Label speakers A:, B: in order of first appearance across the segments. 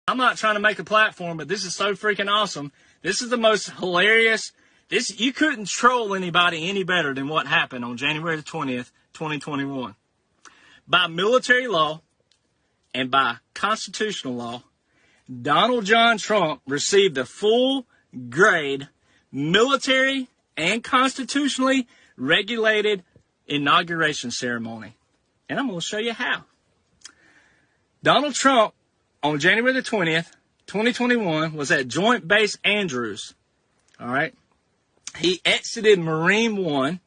A: I'm not trying to make a platform, but this is so freaking awesome. This is the most hilarious. You couldn't troll anybody any better than what happened on January the 20th, 2021. By military law and by constitutional law, Donald John Trump received the full grade military and constitutionally regulated inauguration ceremony. And I'm going to show you how. Donald Trump, on January the 20th, 2021, was at Joint Base Andrews. All right. He exited Marine One,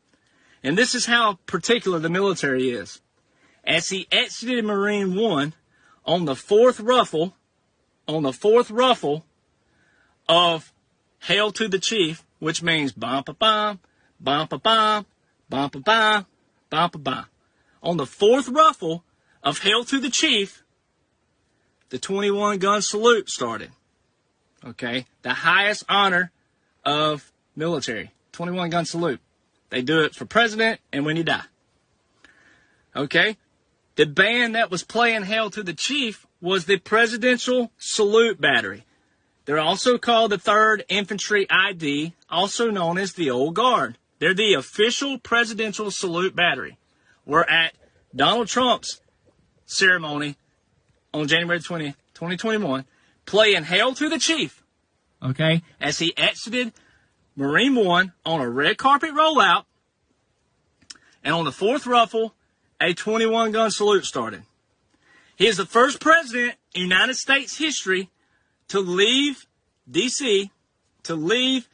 A: and this is how particular the military is. As he exited Marine One, on the fourth ruffle of Hail to the Chief, which means bum-pa-bum, bum-pa-bum, bum-pa-bum, bum-pa-bum. On the fourth ruffle of Hail to the Chief, the 21-gun salute started. Okay? The highest honor of military. 21-gun salute. They do it for president and when you die. Okay? The band that was playing Hail to the Chief was the Presidential Salute Battery. They're also called the 3rd Infantry ID, also known as the Old Guard. They're the official Presidential Salute Battery. We're at Donald Trump's ceremony on January 20th, 2021, playing Hail to the Chief, okay, as he exited Marine One on a red carpet rollout, and on the fourth ruffle, a 21-gun salute started. He is the first president in United States history to leave D.C., to leave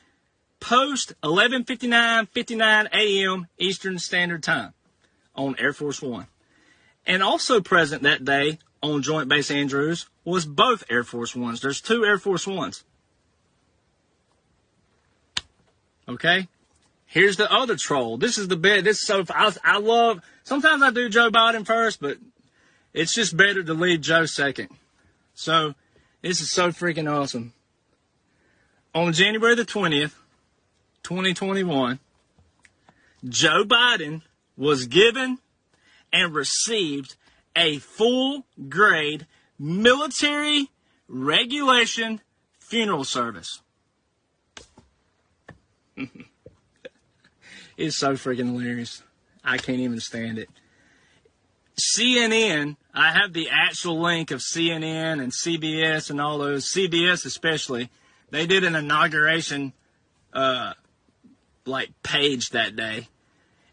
A: post 11:59 a.m. Eastern Standard Time on Air Force One. And also present that day on Joint Base Andrews was both Air Force Ones. There's 2 Air Force Ones. Okay? Here's the other troll. This is the best. This is so, I love, sometimes I do Joe Biden first, but it's just better to leave Joe second. So, this is so freaking awesome. On January the 20th, 2021, Joe Biden was given and received a full-grade military regulation funeral service. It's so freaking hilarious. I can't even stand it. CNN, I have the actual link of CNN and CBS and all those, CBS especially. They did an inauguration, page that day.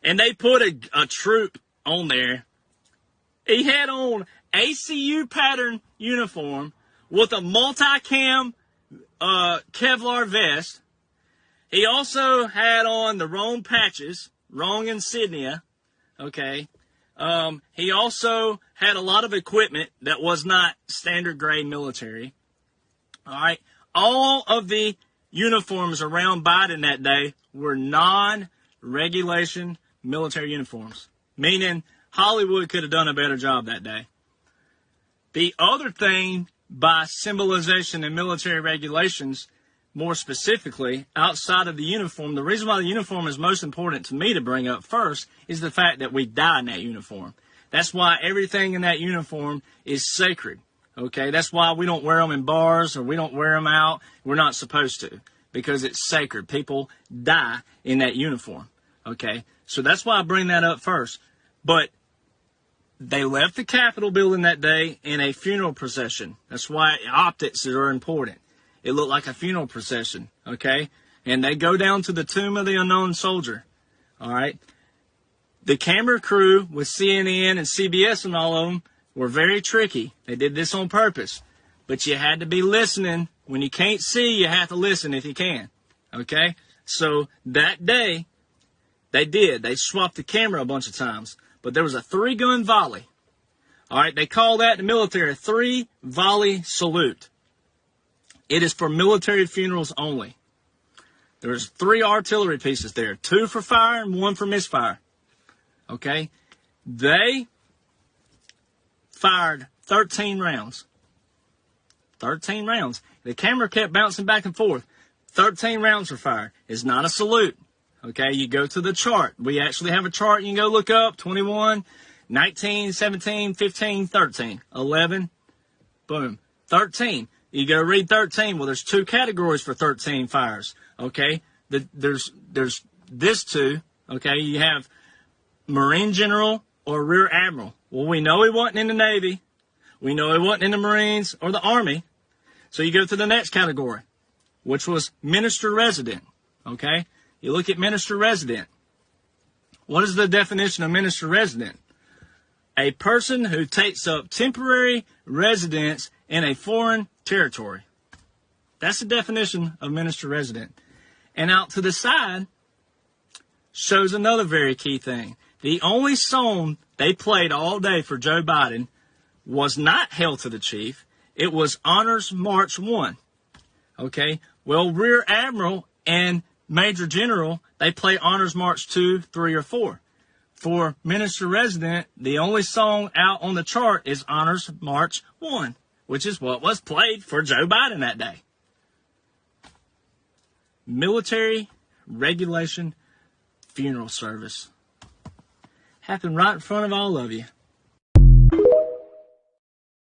A: And they put a troop on there. He had on ACU pattern uniform with a multicam Kevlar vest. He also had on the wrong patches, wrong insignia. Okay. He also had a lot of equipment that was not standard grade military. All right. All of the uniforms around Biden that day were non-regulation military uniforms, meaning Hollywood could have done a better job that day. The other thing by symbolization and military regulations, more specifically, outside of the uniform, the reason why the uniform is most important to me to bring up first is the fact that we die in that uniform. That's why everything in that uniform is sacred. Okay, that's why we don't wear them in bars or we don't wear them out. We're not supposed to, because it's sacred. People die in that uniform. Okay, so that's why I bring that up first. But they left the Capitol building that day in a funeral procession. That's why optics are important. It looked like a funeral procession, okay? And they go down to the tomb of the unknown soldier, all right? The camera crew with CNN and CBS and all of them were very tricky. They did this on purpose. But you had to be listening. When you can't see, you have to listen if you can, okay? So that day, they did. They swapped the camera a bunch of times. But there was a 3-gun volley. All right, they call that in the military a 3-volley salute. It is for military funerals only. There's 3 artillery pieces there, 2 for fire and 1 for misfire. Okay? They fired 13 rounds. 13 rounds. The camera kept bouncing back and forth. 13 rounds were fired. It's not a salute. Okay, you go to the chart. We actually have a chart you can go look up. 21, 19, 17, 15, 13, 11, boom. 13. You go read 13. Well, there's 2 categories for 13 fires. Okay, there's this 2. Okay, you have Marine General or Rear Admiral. Well, we know he wasn't in the Navy. We know he wasn't in the Marines or the Army. So you go to the next category, which was Minister Resident. Okay, you look at Minister Resident. What is the definition of Minister Resident? A person who takes up temporary residence in a foreign territory. That's the definition of Minister Resident. And out to the side shows another very key thing. The only song they played all day for Joe Biden was not Hail to the Chief. It was Honors March 1. Okay? Well, Rear Admiral and Major General, they play Honors March 2, 3, or 4. For Minister Resident, the only song out on the chart is Honors March 1, which is what was played for Joe Biden that day. Military Regulation Funeral Service. Happened right in front of all of you.